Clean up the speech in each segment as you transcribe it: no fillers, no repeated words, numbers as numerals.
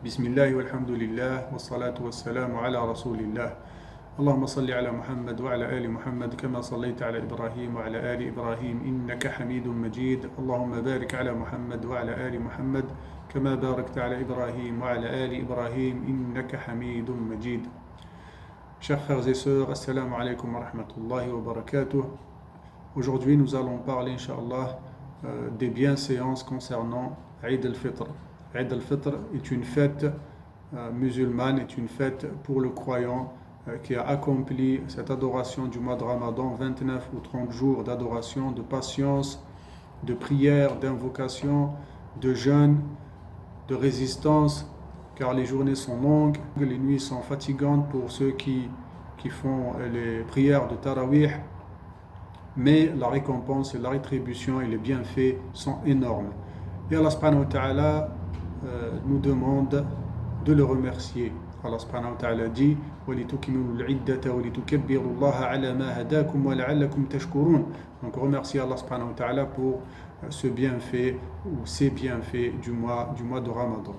بسم الله والحمد لله والصلاة والسلام على رسول الله. اللهم صل على محمد وعلى آل محمد كما صليت على إبراهيم وعلى آل إبراهيم إنك حميد مجيد. اللهم بارك على محمد وعلى آل محمد كما باركت على إبراهيم وعلى آل إبراهيم إنك حميد مجيد. Chers frères et sœurs, assalamu alaikum wa rahmatullahi wa barakatuh. Aujourd'hui, nous allons parler, Inch'Allah, des bienséances concernant Eid al-Fitr. Eid al-Fitr est une fête musulmane, est une fête pour le croyant qui a accompli cette adoration du mois de Ramadan, 29 ou 30 jours d'adoration, de patience, de prière, d'invocation, de jeûne, de résistance, car les journées sont longues, les nuits sont fatigantes pour ceux qui font les prières de Tarawih, mais la récompense et la rétribution et les bienfaits sont énormes. Et Allah subhanahu wa ta'ala nous demande de le remercier. Allah subhanahu wa ta'ala dit وَلِتُكْمِلُوا الْعِدَّةَ وَلِتُكَبِّرُوا اللَّهَ عَلَى مَا هَدَاكُمْ وَلَعَلَّكُمْ تَشْكُرُونَ. Donc remercier Allah subhanahu wa ta'ala pour ce bienfait ou ces bienfaits du mois de Ramadan.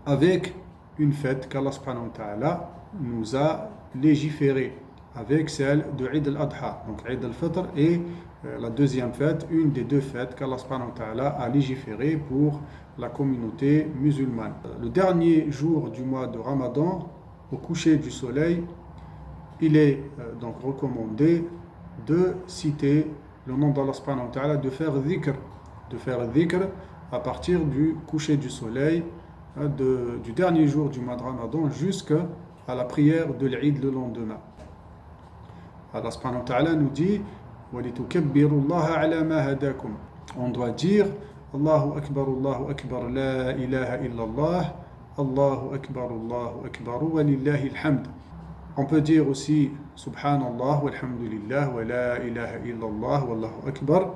Avec une fête qu'Allah subhanahu wa ta'ala nous a légiférée, avec celle de Eid al-Adha. Donc Eid al-Fitr est la deuxième fête, une des deux fêtes qu'Allah subhanahu wa ta'ala a légiférées pour la communauté musulmane. Le dernier jour du mois de Ramadan, au coucher du soleil, il est donc recommandé de citer le nom d'Allah subhanahu wa ta'ala, de faire dhikr à partir du coucher du soleil du dernier jour du mois de Ramadan jusqu'à la prière de l'Eid le lendemain. Allah subhanahu wa ta'ala nous dit وَلِتُكَبِّرُوا اللَّهَ عَلَى مَا هَدَاكُمْ. On doit dire Allahu Akbar, la ilaha illallah, Allahu Akbar, wa lillahi alhamd. On peut dire aussi Subhanallah, walhamdulillah, wa la ilaha illallah, wallahu akbar,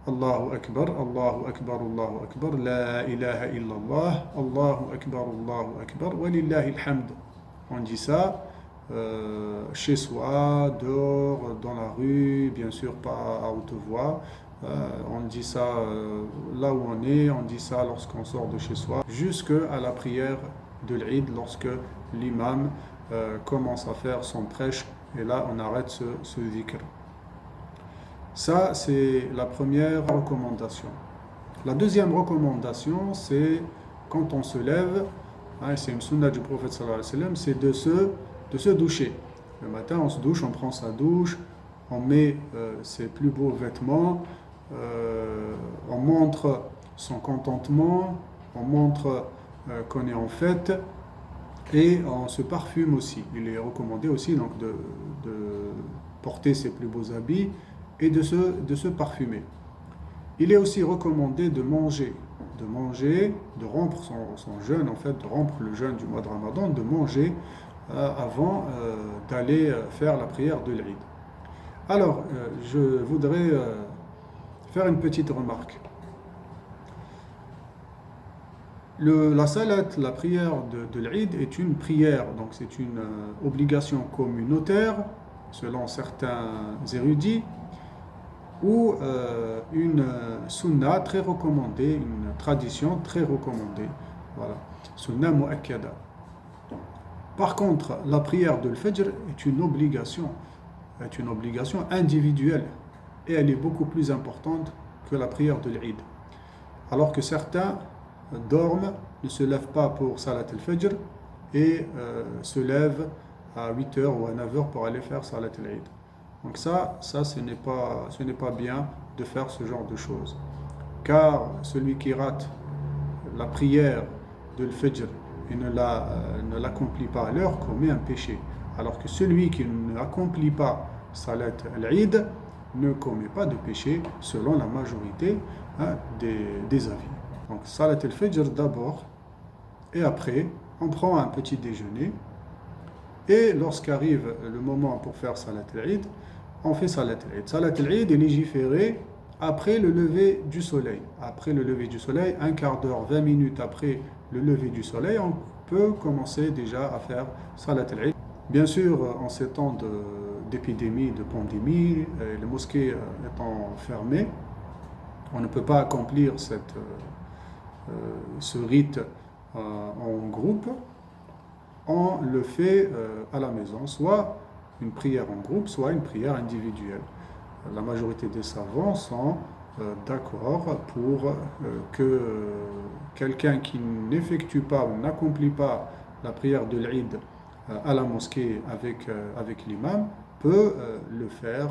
Allahu Akbar, Allahu Akbar, la ilaha illallah, Allahu Akbar, wa lillahi alhamd. On dit ça chez soi, dehors, dans la rue, bien sûr pas à haute voix. On dit ça là où on est, on dit ça lorsqu'on sort de chez soi, jusqu'à la prière de l'Eid, lorsque l'imam commence à faire son prêche, et là on arrête ce dhikr. Ça, c'est la première recommandation. La deuxième recommandation, c'est quand on se lève, c'est une sunna du prophète sallallahu alayhi wa sallam, c'est de se doucher. Le matin, on se douche, on prend sa douche, on met ses plus beaux vêtements, on montre son contentement, on montre qu'on est en fête, et on se parfume aussi. Il est recommandé aussi donc de porter ses plus beaux habits et de se parfumer. Il est aussi recommandé de manger, de rompre son jeûne, en fait, de rompre le jeûne du mois de Ramadan, de manger avant d'aller faire la prière de l'Eid. Alors, je voudrais faire une petite remarque. La salat, la prière de l'Eid est une prière, donc c'est une obligation communautaire, selon certains érudits, ou une sunna très recommandée, une tradition très recommandée. Voilà, sunna mu'akkada. Par contre, la prière de l'Fajr est une obligation individuelle, et elle est beaucoup plus importante que la prière de l'Eid. Alors que certains dorment, ne se lèvent pas pour Salat al-Fajr et se lèvent à 8h ou à 9h pour aller faire Salat al-Eid. Donc ça ce n'est pas bien de faire ce genre de choses. Car celui qui rate la prière de l'Fajr et ne l'accomplit pas à l'heure commet un péché. Alors que celui qui ne accomplit pas Salat al-Eid ne commet pas de péché selon la majorité des avis. Donc Salat al-Fajr d'abord, et après on prend un petit déjeuner, et lorsqu'arrive le moment pour faire Salat al-Eid, on fait Salat al-Eid. Salat al-Eid est légiférée après le lever du soleil. Après le lever du soleil, un quart d'heure, 20 minutes après le lever du soleil, on peut commencer déjà à faire Salat al-Eid. Bien sûr, en ces temps d'épidémie, de pandémie, les mosquées étant fermées, on ne peut pas accomplir ce rite en groupe, on le fait à la maison, soit une prière en groupe, soit une prière individuelle. La majorité des savants sont d'accord pour que quelqu'un qui n'effectue pas ou n'accomplit pas la prière de l'Eid à la mosquée avec l'imam peut le faire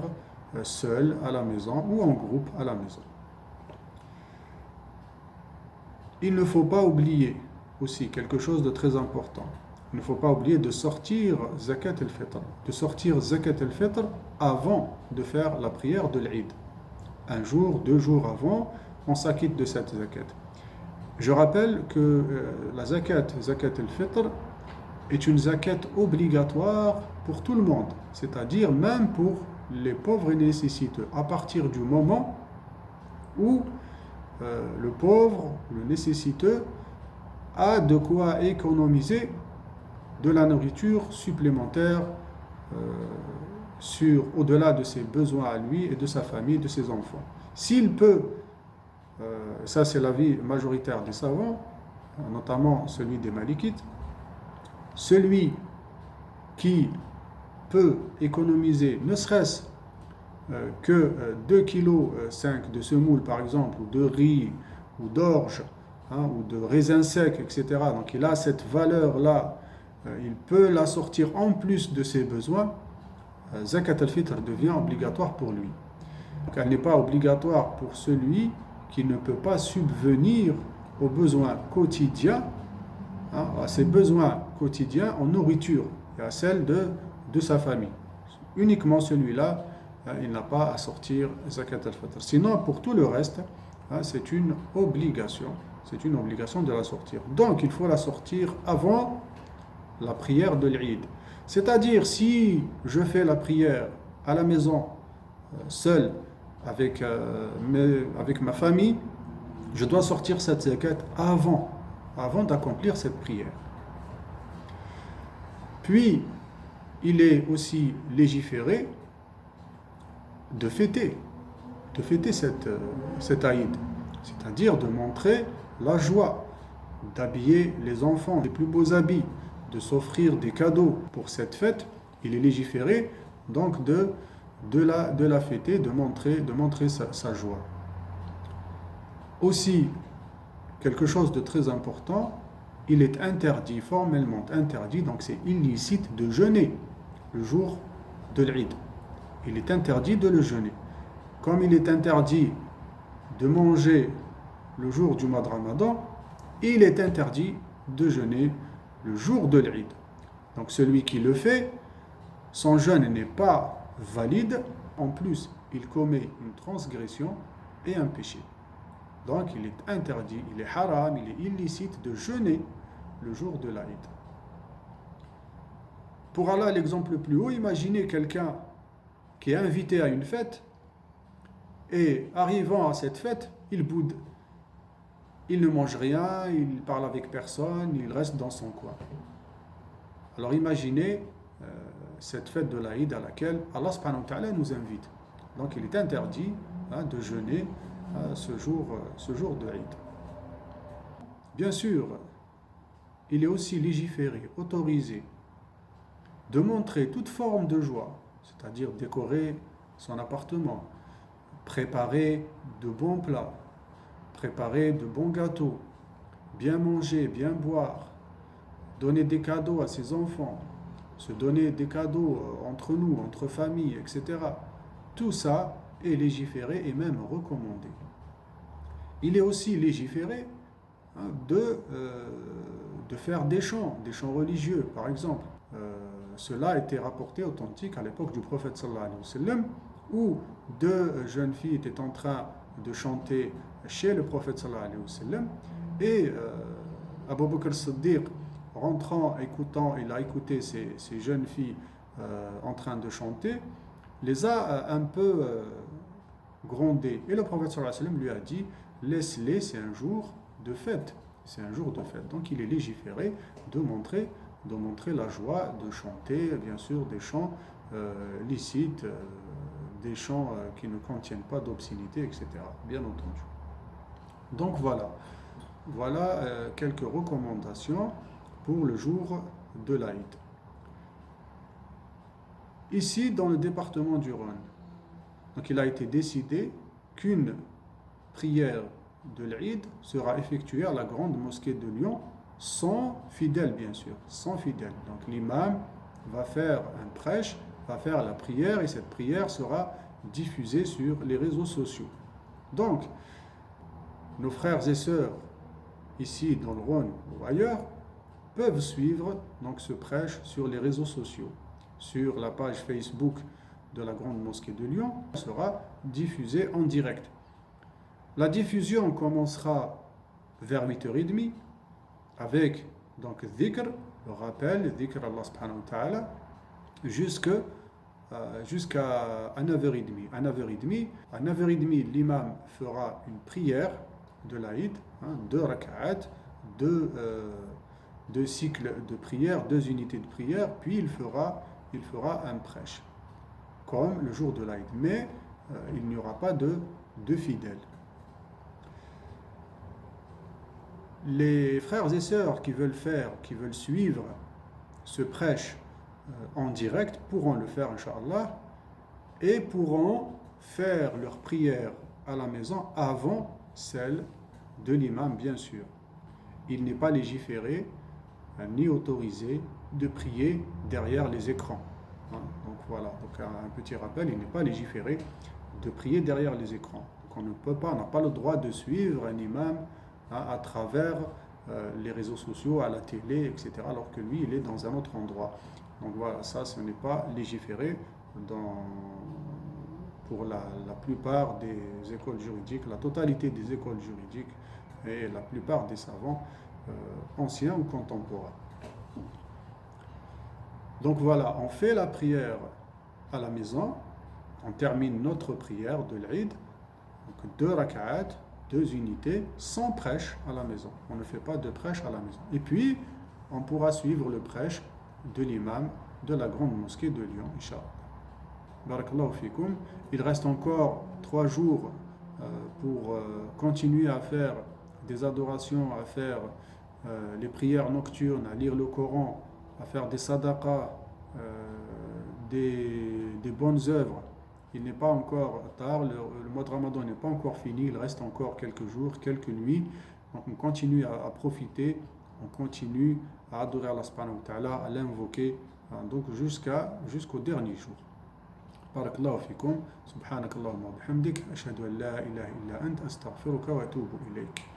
seul à la maison ou en groupe à la maison. Il ne faut pas oublier aussi quelque chose de très important. Il ne faut pas oublier de sortir Zakat al-Fitr. De sortir Zakat al-Fitr avant de faire la prière de l'Eid. Un jour, 2 jours avant, on s'acquitte de cette Zakat. Je rappelle que la Zakat al-Fitr, est une Zakat obligatoire pour tout le monde. C'est-à-dire même pour les pauvres et nécessiteux. À partir du moment où le pauvre, le nécessiteux, a de quoi économiser de la nourriture supplémentaire au-delà de ses besoins à lui et de sa famille, de ses enfants. S'il peut, ça c'est l'avis majoritaire des savants, notamment celui des Malikites, celui qui peut économiser ne serait-ce que 2,5 kg de semoule par exemple, ou de riz, ou d'orge, ou de raisins secs, etc. Donc il a cette valeur-là, il peut la sortir en plus de ses besoins. Zakat al-Fitr devient obligatoire pour lui. Donc elle n'est pas obligatoire pour celui qui ne peut pas subvenir aux besoins quotidiens, à ses besoins quotidiens en nourriture et à celle de sa famille. Uniquement celui-là, il n'a pas à sortir Zakat al-Fitr. Sinon, pour tout le reste, c'est une obligation. C'est une obligation de la sortir. Donc, il faut la sortir avant la prière de l'Eid. C'est-à-dire, si je fais la prière à la maison, seul, avec ma famille, je dois sortir cette zakat avant d'accomplir cette prière. Puis, il est aussi légiféré de fêter cette Aïd, c'est-à-dire de montrer la joie, d'habiller les enfants les plus beaux habits, de s'offrir des cadeaux pour cette fête. Il est légiféré donc de la fêter, de montrer sa joie. Aussi, quelque chose de très important, il est interdit, formellement interdit, donc c'est illicite de jeûner le jour de l'Eid. Il est interdit de le jeûner. Comme il est interdit de manger le jour du mois de Ramadan, il est interdit de jeûner le jour de l'Eid. Donc celui qui le fait, son jeûne n'est pas valide. En plus, il commet une transgression et un péché. Donc il est interdit, il est haram, il est illicite de jeûner le jour de l'Aïd. Pour aller à l'exemple le plus haut, imaginez quelqu'un qui est invité à une fête et arrivant à cette fête, il boude. Il ne mange rien, il parle avec personne, il reste dans son coin. Alors imaginez cette fête de l'Aïd à laquelle Allah subhanahu wa ta'ala nous invite. Donc il est interdit de jeûner ce jour de l'Aïd. Bien sûr, il est aussi légiféré, autorisé de montrer toute forme de joie, c'est-à-dire décorer son appartement, préparer de bons plats, préparer de bons gâteaux, bien manger, bien boire, donner des cadeaux à ses enfants, se donner des cadeaux entre nous, entre familles, etc. Tout ça est légiféré et même recommandé. Il est aussi légiféré de faire des chants religieux, par exemple. Cela a été rapporté authentique à l'époque du prophète sallallahu alayhi wa sallam, où 2 jeunes filles étaient en train de chanter chez le prophète sallallahu alayhi wa sallam, et Abu Bakr as-Siddiq, rentrant, il a écouté ces jeunes filles en train de chanter, les a un peu grondées. Et le prophète sallallahu alayhi wa sallam lui a dit: laisse-les, c'est un jour de fête. C'est un jour de fête. Donc il est légiféré de montrer la joie, de chanter, bien sûr, des chants licites, des chants qui ne contiennent pas d'obscénité, etc. Bien entendu. Donc voilà. voilà quelques recommandations pour le jour de l'Aïd. Ici, dans le département du Rhône, donc il a été décidé qu'une prière de l'Aïd sera effectuée à la grande mosquée de Lyon, sans fidèles bien sûr, sans fidèles. Donc l'imam va faire un prêche, va faire la prière et cette prière sera diffusée sur les réseaux sociaux. Donc, nos frères et sœurs ici dans le Rhône ou ailleurs peuvent suivre donc ce prêche sur les réseaux sociaux. Sur la page Facebook de la grande mosquée de Lyon, sera diffusée en direct. La diffusion commencera vers 8h30 avec donc dhikr, le rappel, dhikr Allah subhanahu wa ta'ala, jusqu'à 9h30. À 9h30, l'imam fera une prière de l'Aïd, deux rak'at, deux cycles de prière, deux unités de prière, puis il fera un prêche, comme le jour de l'Aïd. Mais il n'y aura pas de fidèles. Les frères et sœurs qui veulent suivre ce prêche en direct pourront le faire, Inch'Allah, et pourront faire leur prière à la maison avant celle de l'imam, bien sûr. Il n'est pas légiféré ni autorisé de prier derrière les écrans. Donc voilà, donc un petit rappel, il n'est pas légiféré de prier derrière les écrans. Donc on n'a pas le droit de suivre un imam à travers les réseaux sociaux, à la télé, etc., alors que lui, il est dans un autre endroit. Donc voilà, ça, ce n'est pas légiféré pour la plupart des écoles juridiques, la totalité des écoles juridiques et la plupart des savants anciens ou contemporains. Donc voilà, on fait la prière à la maison, on termine notre prière de l'Aïd, donc 2 rak'at, 2 unités, sans prêche à la maison. On ne fait pas de prêche à la maison. Et puis, on pourra suivre le prêche de l'imam de la grande mosquée de Lyon, Inch'Allah. Barakallahu fikum. Il reste encore 3 jours pour continuer à faire des adorations, à faire les prières nocturnes, à lire le Coran, à faire des sadaqas, des bonnes œuvres. Il n'est pas encore tard, le mois de Ramadan n'est pas encore fini, il reste encore quelques jours, quelques nuits. Donc on continue à profiter, on continue à adorer Allah subhanahu wa ta'ala, à l'invoquer, donc jusqu'au dernier jour. Barakallahu fikum, subhanakallahumma wa bihamdik, ashhadu an la ilaha illa ant, astaghfiruka wa atubu ilayk.